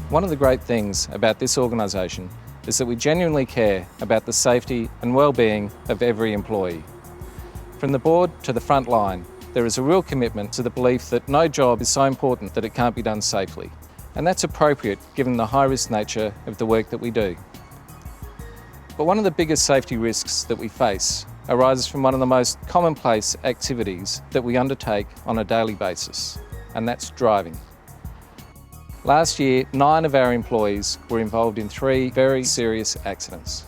One of the great things about this organisation is that we genuinely care about the safety and well-being of every employee. From the board to the front line, there is a real commitment to the belief that no job is so important that it can't be done safely. And that's appropriate given the high-risk nature of the work that we do. But one of the biggest safety risks that we face arises from one of the most commonplace activities that we undertake on a daily basis, and that's driving. Last year, 9 of our employees were involved in 3 very serious accidents.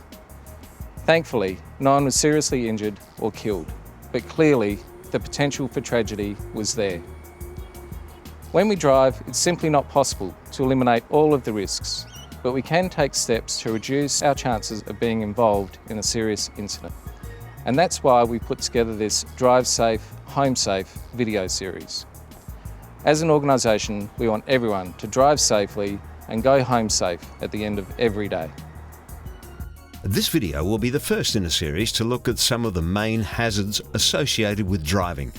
Thankfully, no one was seriously injured or killed, but clearly the potential for tragedy was there. When we drive, it's simply not possible to eliminate all of the risks, but we can take steps to reduce our chances of being involved in a serious incident. And that's why we put together this Drive Safe, Home Safe video series. As an organisation, we want everyone to drive safely and go home safe at the end of every day. This video will be the first in a series to look at some of the main hazards associated with driving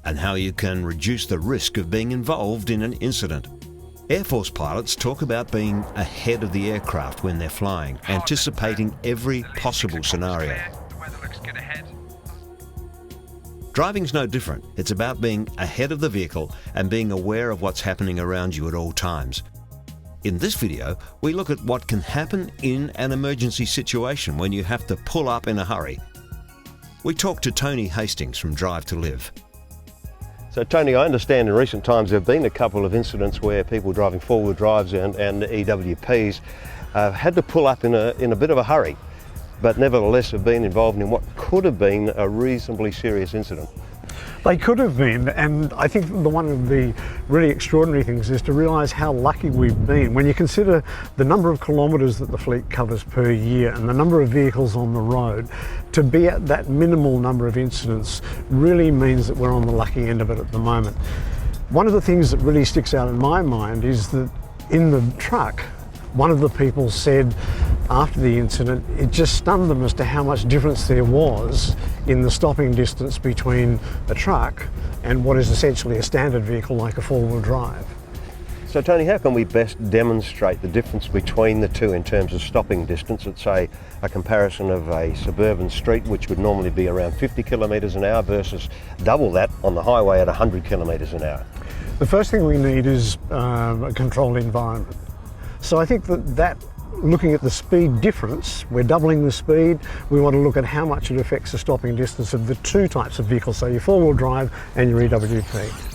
and how you can reduce the risk of being involved in an incident. Air Force pilots talk about being ahead of the aircraft when they're flying, anticipating every possible scenario. Driving's no different. It's about being ahead of the vehicle and being aware of what's happening around you at all times. In this video, we look at what can happen in an emergency situation when you have to pull up in a hurry. We talked to Tony Hastings from Drive to Live. So Tony, I understand in recent times there have been a couple of incidents where people driving four-wheel drives and EWPs had to pull up in a bit of a hurry, but nevertheless have been involved in what could have been a reasonably serious incident. They could have been, and I think one of the really extraordinary things is to realise how lucky we've been. When you consider the number of kilometres that the fleet covers per year and the number of vehicles on the road, to be at that minimal number of incidents really means that we're on the lucky end of it at the moment. One of the things that really sticks out in my mind is that in the truck, one of the people said after the incident, it just stunned them as to how much difference there was in the stopping distance between a truck and what is essentially a standard vehicle like a four-wheel drive. So Tony, how can we best demonstrate the difference between the two in terms of stopping distance at, say, a comparison of a suburban street, which would normally be around 50 kilometres an hour versus double that on the highway at 100 kilometres an hour? The first thing we need is a controlled environment. So I think that looking at the speed difference, we're doubling the speed, we want to look at how much it affects the stopping distance of the two types of vehicles, so your four-wheel drive and your EWP.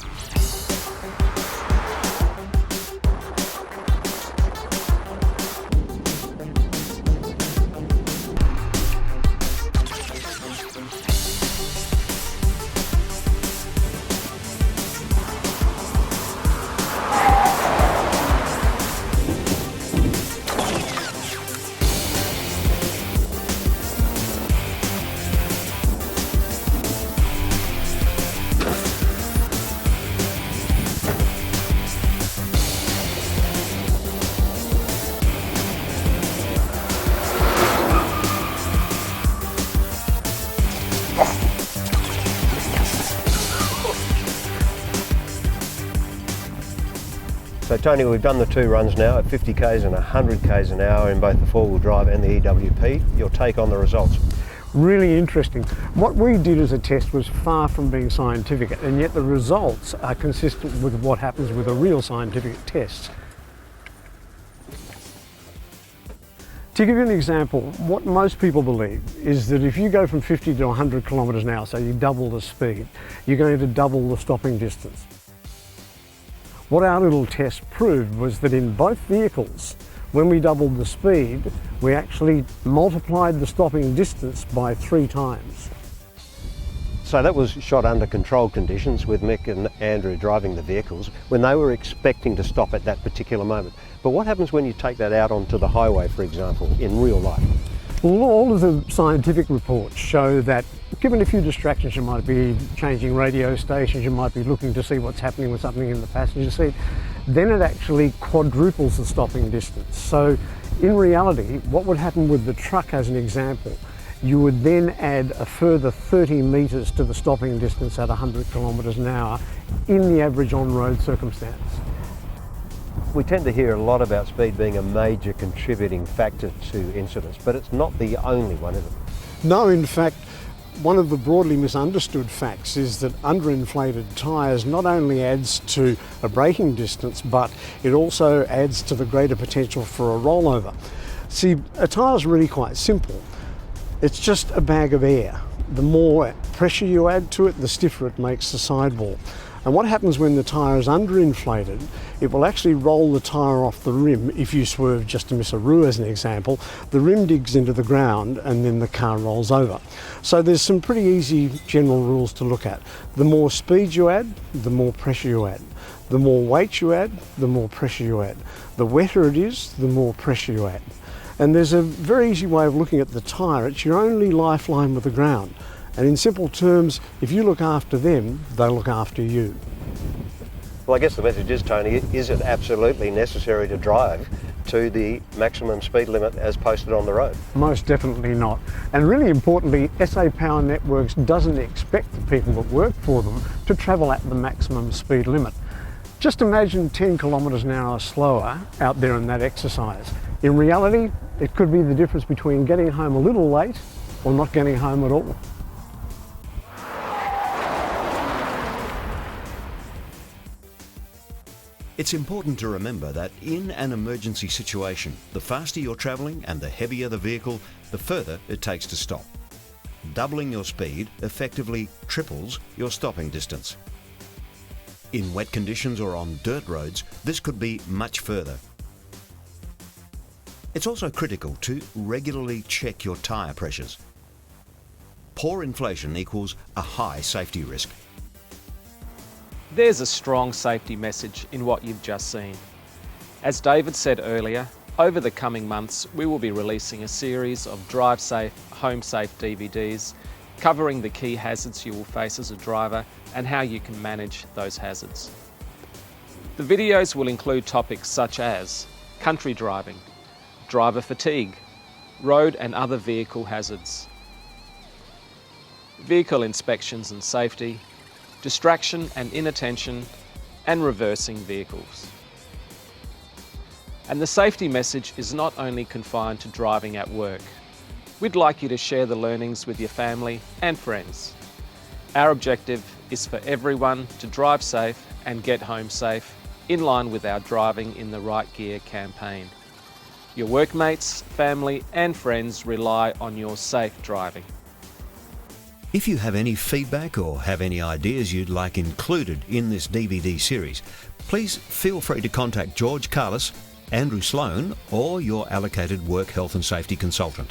So Tony, we've done the 2 runs now at 50 k's and 100 k's an hour in both the four-wheel drive and the EWP. Your take on the results? Really interesting. What we did as a test was far from being scientific, and yet the results are consistent with what happens with a real scientific test. To give you an example, what most people believe is that if you go from 50 to 100 kilometres an hour, so you double the speed, you're going to double the stopping distance. What our little test proved was that in both vehicles, when we doubled the speed, we actually multiplied the stopping distance by 3 times. So that was shot under controlled conditions with Mick and Andrew driving the vehicles when they were expecting to stop at that particular moment. But what happens when you take that out onto the highway, for example, in real life? Well, all of the scientific reports show that given a few distractions, you might be changing radio stations, you might be looking to see what's happening with something in the passenger seat, then it actually quadruples the stopping distance. So in reality, what would happen with the truck as an example, you would then add a further 30 metres to the stopping distance at 100 kilometres an hour in the average on-road circumstance. we tend to hear a lot about speed being a major contributing factor to incidents, but it's not the only one, is it? No, in fact, one of the broadly misunderstood facts is that underinflated tyres not only adds to a braking distance, but it also adds to the greater potential for a rollover. See, a tyre's really quite simple. It's just a bag of air. The more pressure you add to it, the stiffer it makes the sidewall. And what happens when the tyre is underinflated, it will actually roll the tyre off the rim. If you swerve just to miss a roo as an example, the rim digs into the ground and then the car rolls over. So there's some pretty easy general rules to look at. The more speed you add, the more pressure you add. The more weight you add, the more pressure you add. The wetter it is, the more pressure you add. And there's a very easy way of looking at the tyre. It's your only lifeline with the ground. And in simple terms, if you look after them, they'll look after you. Well, I guess the message is, Tony, is it absolutely necessary to drive to the maximum speed limit as posted on the road? Most definitely not. And really importantly, SA Power Networks doesn't expect the people that work for them to travel at the maximum speed limit. Just imagine 10 kilometres an hour slower out there in that exercise. In reality, it could be the difference between getting home a little late or not getting home at all. It's important to remember that in an emergency situation, the faster you're travelling and the heavier the vehicle, the further it takes to stop. Doubling your speed effectively triples your stopping distance. In wet conditions or on dirt roads, this could be much further. It's also critical to regularly check your tyre pressures. Poor inflation equals a high safety risk. There's a strong safety message in what you've just seen. As David said earlier, over the coming months we will be releasing a series of Drive Safe, Home Safe DVDs covering the key hazards you will face as a driver and how you can manage those hazards. The videos will include topics such as country driving, driver fatigue, road and other vehicle hazards, vehicle inspections and safety, distraction and inattention, and reversing vehicles. And the safety message is not only confined to driving at work. We'd like you to share the learnings with your family and friends. Our objective is for everyone to drive safe and get home safe, in line with our Driving in the Right Gear campaign. Your workmates, family and friends rely on your safe driving. If you have any feedback or have any ideas you'd like included in this DVD series, please feel free to contact George Carlis, Andrew Sloan or your allocated work health and safety consultant.